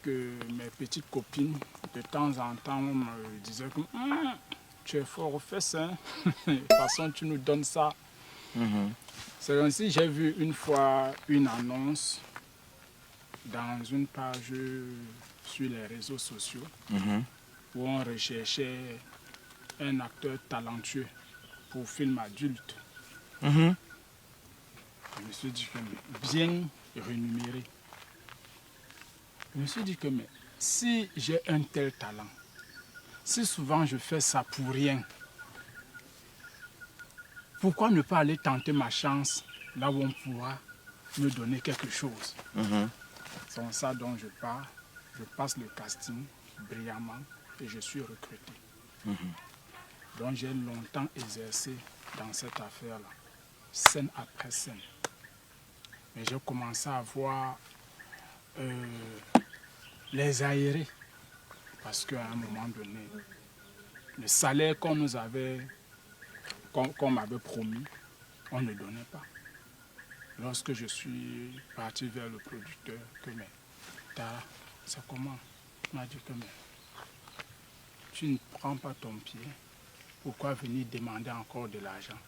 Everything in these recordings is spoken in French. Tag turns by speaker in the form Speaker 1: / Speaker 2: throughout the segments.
Speaker 1: Que mes petites copines, de temps en temps, me disaient que tu es fort, fais ça. De toute façon, tu nous donnes ça. C'est ainsi j'ai vu une fois une annonce dans une page sur les réseaux sociaux où on recherchait un acteur talentueux pour film adulte. Je me suis dit que bien rémunéré. Je me suis dit que mais, si j'ai un tel talent, si souvent je fais ça pour rien, pourquoi ne pas aller tenter ma chance là où on pourra me donner quelque chose? C'est ça dont je pars. Je passe le casting brillamment et je suis recruté. Donc j'ai longtemps exercé dans cette affaire-là, scène après scène. Mais j'ai commencé à voir les aérés. Parce qu'à un moment donné, le salaire qu'on nous avait, qu'on m'avait promis, on ne donnait pas. Lorsque je suis parti vers le producteur, que mais, Tara, c'est comment? Il m'a dit que mais, tu ne prends pas ton pied, pourquoi venir demander encore de l'argent?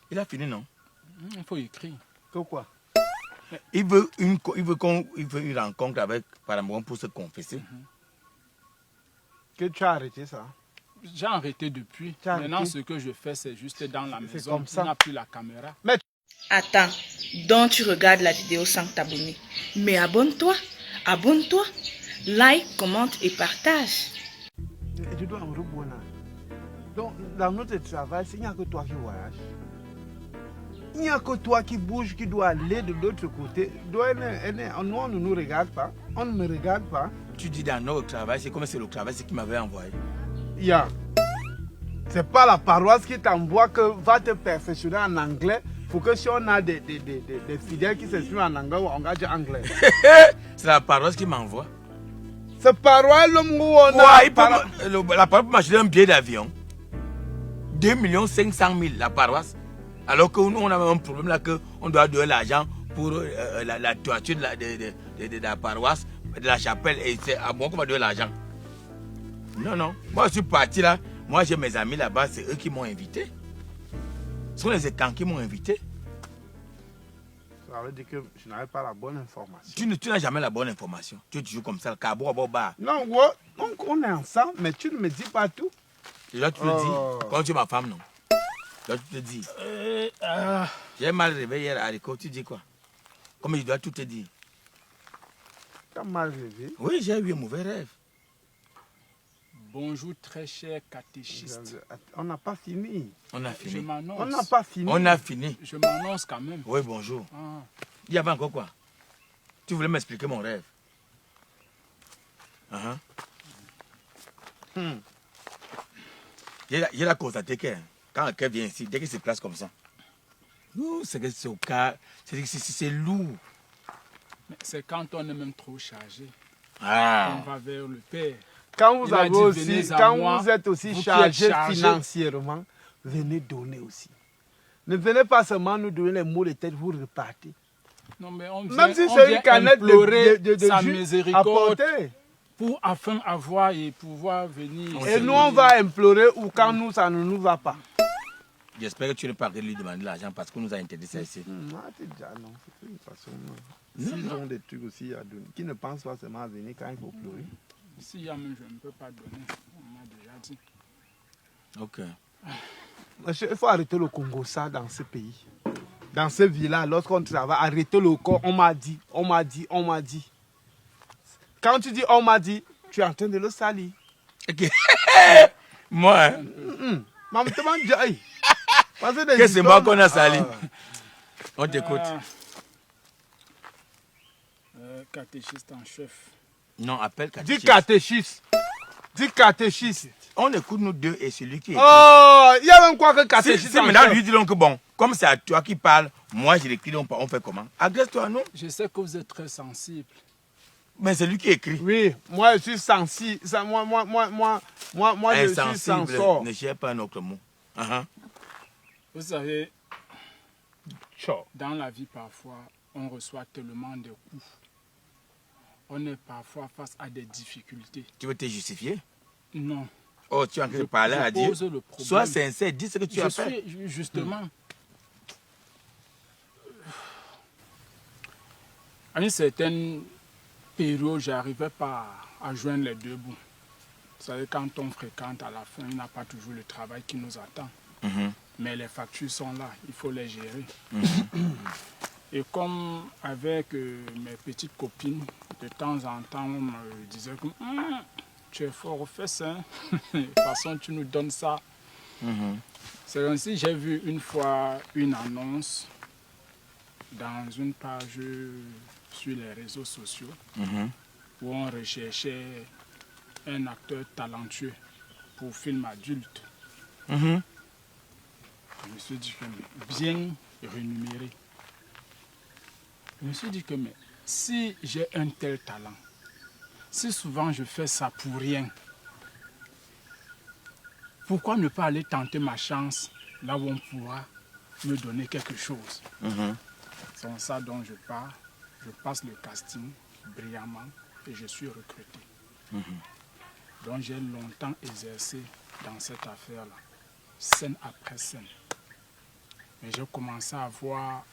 Speaker 2: Il a fini, non?
Speaker 1: Il faut écrire.
Speaker 3: Pourquoi?
Speaker 2: Il veut une rencontre avec Paramount pour se confesser.
Speaker 3: Que tu as arrêté ça?
Speaker 1: J'ai arrêté depuis. Maintenant, ce que je fais, c'est juste dans la maison.
Speaker 3: Comme ça.
Speaker 1: On n'a plus la caméra.
Speaker 3: Mais...
Speaker 4: Attends, donc tu regardes la vidéo sans t'abonner. Mais abonne-toi, like, commente et partage.
Speaker 3: Tu dois me rebondir. Donc, dans notre travail, il n'y a que toi qui voyage. Il n'y a que toi qui bouge, qui doit aller de l'autre côté. Nous, on ne nous regarde pas. On ne me regarde pas.
Speaker 2: Tu dis dans notre travail, c'est comme c'est le travail qui m'avait envoyé.
Speaker 3: Yeah. C'est pas la paroisse qui t'envoie que va te perfectionner en anglais. Pour que si on a des fidèles qui s'expriment en anglais, on gagne anglais.
Speaker 2: C'est la paroisse qui m'envoie.
Speaker 3: C'est paroisse l'homme où on
Speaker 2: a... La paroisse peut m'acheter un billet d'avion. 2 500 000 la paroisse. Alors que nous, on a un problème là, qu'on doit donner l'argent pour la toiture de la paroisse, de la chapelle. Et c'est à moi qu'on va donner l'argent. Non, non. Moi, je suis parti là. Moi, j'ai mes amis là-bas. C'est eux qui m'ont invité. Ce sont les étangs qui m'ont invité.
Speaker 3: Ça veut dire que je n'avais pas la bonne information.
Speaker 2: Tu n'as jamais la bonne information. Tu es toujours comme ça, le cabo à bas.
Speaker 3: Non, ouais. Donc on est ensemble, mais tu ne me dis pas tout.
Speaker 2: Déjà, tu le dis. Quand tu es ma femme, non. Là, tu te dis. J'ai mal réveillé hier à l'école. Tu dis quoi? Comme je dois tout te dire.
Speaker 3: Tu as mal rêvé?
Speaker 2: Oui, j'ai eu un mauvais rêve.
Speaker 1: Bonjour très cher catéchiste.
Speaker 3: On n'a pas fini.
Speaker 2: On a fini.
Speaker 1: Je m'annonce.
Speaker 3: On n'a pas fini.
Speaker 2: On a fini.
Speaker 1: Je m'annonce quand même.
Speaker 2: Oui, bonjour. Il y avait encore quoi? Tu voulais m'expliquer mon rêve? J'ai la constaté que quand quelqu'un vient ici, dès qu'il se place comme ça, c'est au cas, c'est lourd.
Speaker 1: C'est quand on est même trop chargé. On va vers le Père.
Speaker 3: Quand vous, avez aussi, quand vous êtes aussi chargé financièrement, venez donner aussi. Ne venez pas seulement nous donner les mots de tête, vous repartez.
Speaker 1: Non, mais on vient,
Speaker 3: même si c'est une canette de
Speaker 1: sa
Speaker 3: jus
Speaker 1: miséricorde
Speaker 3: apportée.
Speaker 1: Afin avoir et pouvoir venir.
Speaker 3: Et nous, on va implorer ou quand nous, ça ne nous va pas.
Speaker 2: J'espère que tu ne pas lui demander l'argent parce qu'on nous a interdit ça ici.
Speaker 3: Non, c'est une façon. S'ils ont des trucs aussi à donner, qui ne pensent pas seulement à venir quand il faut pleurer.
Speaker 1: Si même je ne peux pas donner, on m'a déjà dit.
Speaker 2: Ok.
Speaker 3: Il faut arrêter le Congo, ça, dans ce pays. Dans ce village, lorsqu'on travaille, arrêter le corps, on m'a dit. Quand tu dis on m'a dit, tu es en train de le salir.
Speaker 2: Ok. Moi,
Speaker 3: Maman te demande,
Speaker 2: qu'est-ce que c'est moi qu'on a sali? On t'écoute.
Speaker 1: Catéchiste en chef.
Speaker 2: Non, appelle catéchiste.
Speaker 3: Dis catéchiste.
Speaker 2: On écoute nous deux et celui qui écoute.
Speaker 3: Oh, il y a même quoi que catéchiste.
Speaker 2: Si maintenant lui dit donc que bon, comme c'est à toi qui parle, moi je l'écris, donc on fait comment? Agresse-toi, non?
Speaker 1: Je sais que vous êtes très sensible.
Speaker 2: Mais c'est lui qui écrit.
Speaker 3: Oui, moi je suis sensible. Moi je suis sensible.
Speaker 2: Ne cherche pas un autre mot.
Speaker 1: Vous savez, dans la vie parfois, on reçoit tellement de coups. On est parfois face à des difficultés.
Speaker 2: Tu veux te justifier?
Speaker 1: Non.
Speaker 2: Oh, tu es en train de parler à Dieu. Sois sincère, dis ce que tu as fait.
Speaker 1: Justement. À une certaine période, je n'arrivais pas à joindre les deux bouts. Vous savez, quand on fréquente à la fin, il n'y a pas toujours le travail qui nous attend. Mais les factures sont là, il faut les gérer. Et comme avec mes petites copines, de temps en temps, on me disait que tu es fort aux fesses, hein? De toute façon, tu nous donnes ça. C'est ainsi, j'ai vu une fois une annonce dans une page sur les réseaux sociaux où on recherchait un acteur talentueux pour film adulte. Je me suis dit que bien rémunéré. Je me suis dit que mais, si j'ai un tel talent, si souvent je fais ça pour rien, pourquoi ne pas aller tenter ma chance là où on pourra me donner quelque chose? C'est en ça dont je pars. Je passe le casting brillamment et je suis recruté. Donc j'ai longtemps exercé dans cette affaire-là, scène après scène. Mais j'ai commencé à voir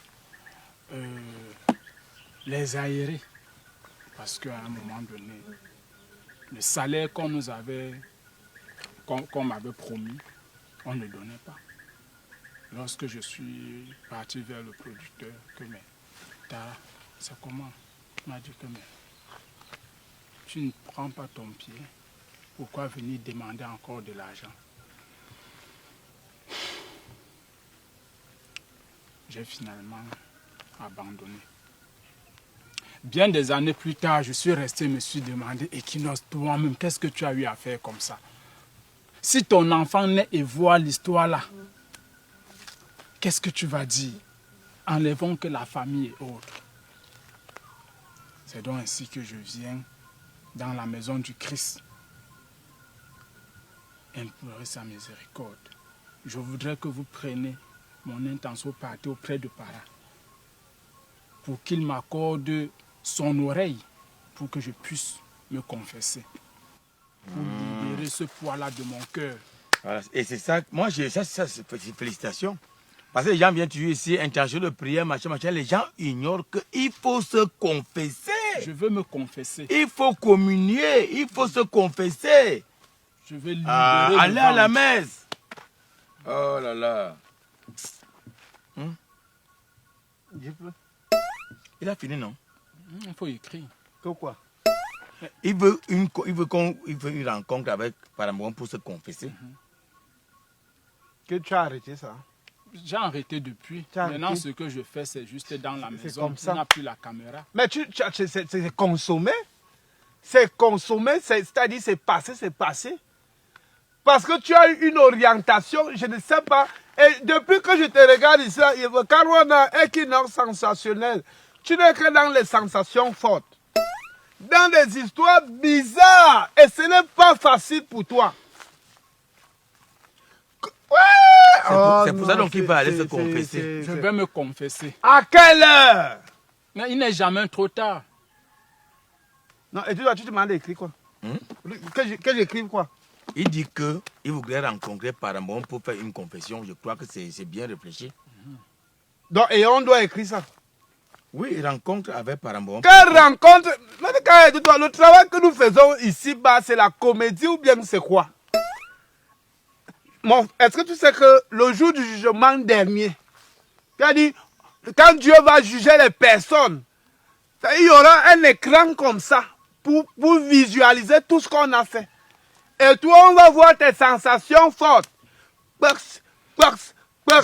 Speaker 1: les aérés. Parce qu'à un moment donné, le salaire qu'on nous avait, qu'on m'avait promis, on ne donnait pas. Lorsque je suis parti vers le producteur, que mais, Tara, c'est comment? Il m'a dit que mais, tu ne prends pas ton pied, pourquoi venir demander encore de l'argent? J'ai finalement abandonné. Bien des années plus tard, je suis resté, me suis demandé, Equinox, toi-même, qu'est-ce que tu as eu à faire comme ça? Si ton enfant naît et voit l'histoire là, qu'est-ce que tu vas dire? Enlevons que la famille est autre. C'est donc ainsi que je viens dans la maison du Christ implorer sa miséricorde. Je voudrais que vous preniez mon intention partie auprès de Para pour qu'il m'accorde son oreille pour que je puisse me confesser. Pour libérer ce poids-là de mon cœur.
Speaker 2: Voilà. Et c'est ça, moi, ça félicitations. Parce que les gens viennent toujours ici, intention de prière, machin. Les gens ignorent qu'il faut se confesser.
Speaker 1: Je veux me confesser.
Speaker 2: Il faut communier, il faut se confesser.
Speaker 1: Je vais libérer
Speaker 2: aller à la messe. Oh là là. Il a fini, non?
Speaker 1: Il faut écrire.
Speaker 3: Pourquoi?
Speaker 2: Il veut une rencontre avec Paramount pour se confesser.
Speaker 3: Que tu as arrêté ça?
Speaker 1: J'ai arrêté depuis. Maintenant, ce que je fais, c'est juste dans la maison.
Speaker 3: Comme ça.
Speaker 1: On n'a plus la caméra.
Speaker 3: Mais c'est consommé. C'est consommé, c'est-à-dire c'est passé. Parce que tu as eu une orientation, je ne sais pas. Et depuis que je te regarde ici, Caruana Equinox sensationnel. Tu n'es que dans les sensations fortes. Dans des histoires bizarres. Et ce n'est pas facile pour toi. Ouais.
Speaker 2: C'est pour ça donc qu'il va aller se confesser.
Speaker 1: Je vais me confesser.
Speaker 3: À quelle heure?
Speaker 1: Mais il n'est jamais trop tard.
Speaker 3: Non, et tu te demandes d'écrire quoi? Que j'écrive quoi?
Speaker 2: Il dit qu'il voudrait rencontrer Paramount pour faire une confession. Je crois que c'est bien réfléchi.
Speaker 3: Donc, et on doit écrire ça?
Speaker 2: Oui, rencontre avec Paramount.
Speaker 3: Quelle rencontre? Le travail que nous faisons ici-bas, c'est la comédie ou bien c'est quoi? Est-ce que tu sais que le jour du jugement dernier, c'est-à-dire, quand Dieu va juger les personnes, il y aura un écran comme ça pour visualiser tout ce qu'on a fait. Et toi, on va voir tes sensations fortes.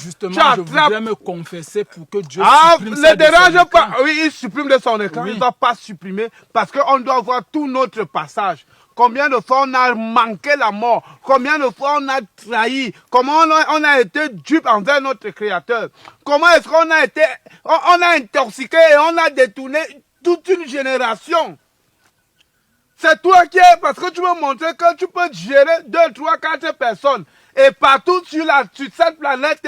Speaker 1: Justement, je voudrais me confesser pour que Dieu supprime
Speaker 3: ne
Speaker 1: ça de
Speaker 3: dérange
Speaker 1: son
Speaker 3: pas.
Speaker 1: écran.
Speaker 3: Oui, il supprime de son écran.
Speaker 1: Oui.
Speaker 3: Il ne va pas supprimer parce qu'on doit voir tout notre passage. Combien de fois on a manqué la mort? Combien de fois on a trahi? Comment on a été dupe envers notre Créateur? Comment est-ce qu'on a été... On a intoxiqué et on a détourné toute une génération. C'est toi qui es... Parce que tu veux montrer que tu peux gérer 2, 3, 4 personnes. Et partout sur cette planète,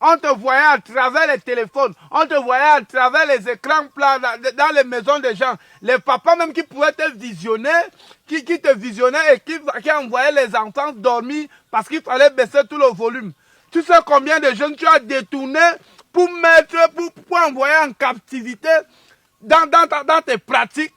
Speaker 3: On te voyait à travers les téléphones, on te voyait à travers les écrans plats dans les maisons des gens. Les papas même qui pouvaient te visionner, qui te visionnaient et qui envoyaient les enfants dormir parce qu'il fallait baisser tout le volume. Tu sais combien de jeunes tu as détournés pour envoyer en captivité dans tes pratiques.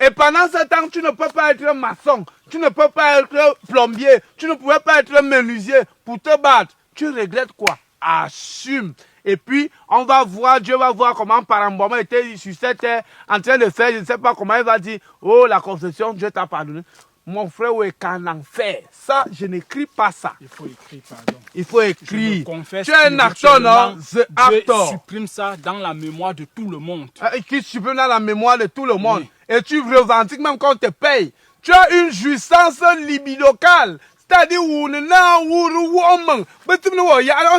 Speaker 3: Et pendant ce temps, tu ne peux pas être maçon, tu ne peux pas être plombier, tu ne pouvais pas être menuisier pour te battre. Tu regrettes quoi? Assume. Et puis, on va voir, Dieu va voir comment Paramboma était sur cette terre en train de faire, je ne sais pas comment il va dire, oh la confession, Dieu t'a pardonné. Mon frère, où est qu'en enfer? Ça, je n'écris pas ça.
Speaker 1: Il faut écrire, pardon.
Speaker 3: Il faut écrire.
Speaker 1: Tu
Speaker 3: es un acteur, non? The actor.
Speaker 1: Dieu supprime ça dans la mémoire de tout le monde.
Speaker 3: Qui supprime dans la mémoire de tout le monde.
Speaker 1: Oui.
Speaker 3: Et tu revendiques même quand on te paye. Tu as une jouissance libidocale. C'est-à-dire, on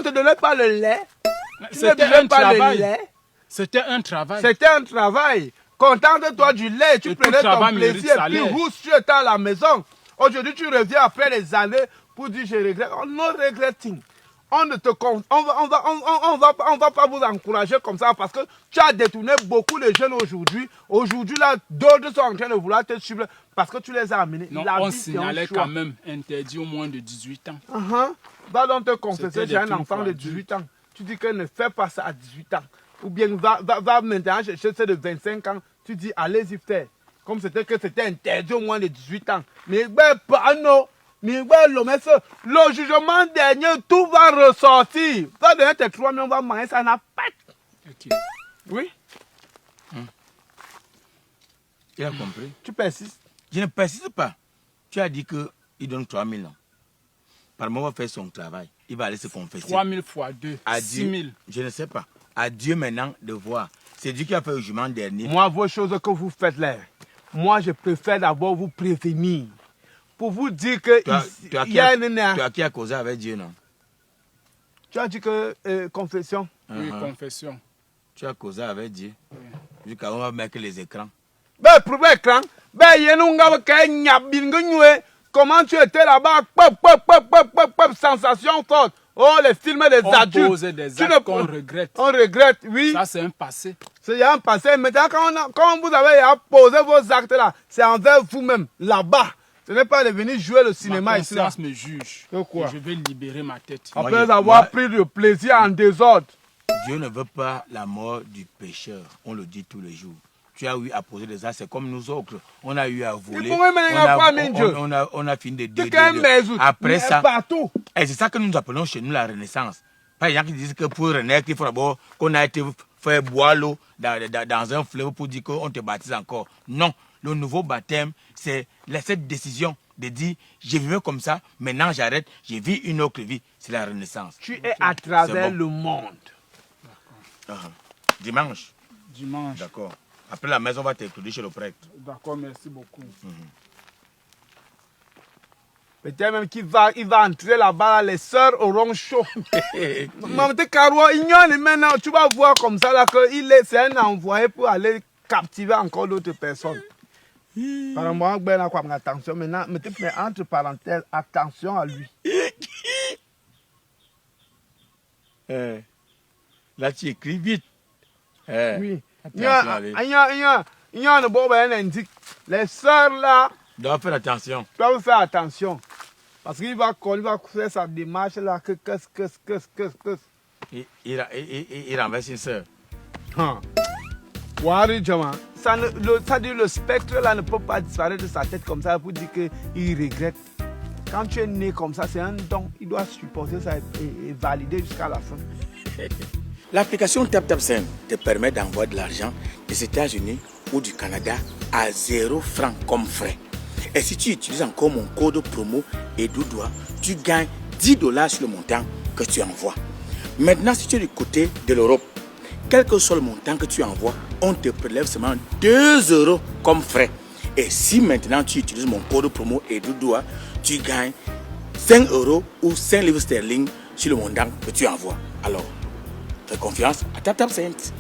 Speaker 3: te donnait pas le lait.
Speaker 1: C'était un travail. C'était un travail.
Speaker 3: C'était un travail. Contente-toi du lait, tu prenais ton plaisir, puis tu étais à la maison. Aujourd'hui, tu reviens après les années pour dire je regrette. No regretting. On va pas vous encourager comme ça parce que tu as détourné beaucoup de jeunes aujourd'hui. Aujourd'hui, là, d'autres sont en train de vouloir te suivre parce que tu les as amenés.
Speaker 1: Non, on signalait quand même interdit au moins de 18 ans.
Speaker 3: Va donc te confesser, j'ai un enfant de 18 ans. Tu dis que ne fais pas ça à 18 ans. Ou bien va maintenant chercher ceux de 25 ans. Tu dis allez-y faire. Comme c'était interdit au moins de 18 ans. Mais pas non. Le jugement dernier, tout va ressortir. Va donner tes 3 millions, on va manger ça n'a pas.
Speaker 1: Okay.
Speaker 3: Oui.
Speaker 2: Il a compris.
Speaker 3: Tu persistes.
Speaker 2: Je ne persiste pas. Tu as dit qu'il donne 3 000 ans. Par moment, il va faire son travail. Il va aller se confesser.
Speaker 1: 3 000 fois 2, 6 000.
Speaker 2: Je ne sais pas. À Dieu maintenant de voir. C'est Dieu qui a fait le jugement dernier.
Speaker 3: Moi, vos choses que vous faites là, moi, je préfère d'abord vous prévenir. Pour vous dire que
Speaker 2: tu as qui a causé avec Dieu, non?
Speaker 3: Tu as dit que confession.
Speaker 1: Oui, confession.
Speaker 2: Tu as causé avec Dieu. Jusqu'à on va mettre les écrans.
Speaker 3: Pour l'écran, comment tu étais là-bas? Sensation forte. Oh, les films des adultes.
Speaker 1: On pose des actes qu'on regrette.
Speaker 3: On regrette, oui.
Speaker 1: Ça, c'est un passé.
Speaker 3: C'est un passé. Maintenant, quand vous avez posé vos actes là, c'est envers vous-même, là-bas. Ce n'est pas de venir jouer le cinéma ici.
Speaker 1: Ma conscience me juge.
Speaker 3: Pourquoi?
Speaker 1: Et je vais libérer ma tête.
Speaker 3: Après avoir pris le plaisir en désordre.
Speaker 2: Dieu ne veut pas la mort du pécheur. On le dit tous les jours. Tu as eu à poser des actes, c'est comme nous autres. On a eu à voler. On a fini de après ça. Et c'est ça que nous appelons chez nous la renaissance. Pas les gens qui disent que pour renaître, il faut d'abord qu'on a été faire boire l'eau dans un fleuve pour dire qu'on te baptise encore. Non, le nouveau baptême, c'est cette décision de dire je vivais comme ça, maintenant j'arrête, je vis une autre vie. C'est la renaissance.
Speaker 3: Tu es à travers le monde.
Speaker 2: Dimanche.
Speaker 1: Dimanche.
Speaker 2: D'accord. Après la maison, on va t'écouter chez le prêtre.
Speaker 1: D'accord, merci beaucoup.
Speaker 3: Peut-être même qu'il va entrer là-bas, les sœurs auront chaud. Maintenant, tu vas voir comme ça que c'est un envoyé pour aller captiver encore d'autres personnes. Par exemple, attention maintenant, mettez entre parenthèses, attention à lui.
Speaker 2: Là, tu écris vite.
Speaker 3: Oui. Les sœurs là
Speaker 2: doivent faire attention.
Speaker 3: Doivent faire attention. Parce qu'il va faire sa démarche là.
Speaker 2: Il renverse une sœur.
Speaker 3: Ça dit le spectre là ne peut pas disparaître de sa tête comme ça pour dire qu'il regrette. Quand tu es né comme ça, c'est un don. Il doit supporter ça et valider jusqu'à la fin.
Speaker 2: L'application TapTapSend te permet d'envoyer de l'argent des États-Unis ou du Canada à 0 francs comme frais. Et si tu utilises encore mon code promo EDOUDOA, tu gagnes $10 sur le montant que tu envoies. Maintenant, si tu es du côté de l'Europe, quel que soit le montant que tu envoies, on te prélève seulement 2 € comme frais. Et si maintenant tu utilises mon code promo EDOUDOA, tu gagnes 5 € ou 5 livres sterling sur le montant que tu envoies. Alors, fais confiance à TapTapSend.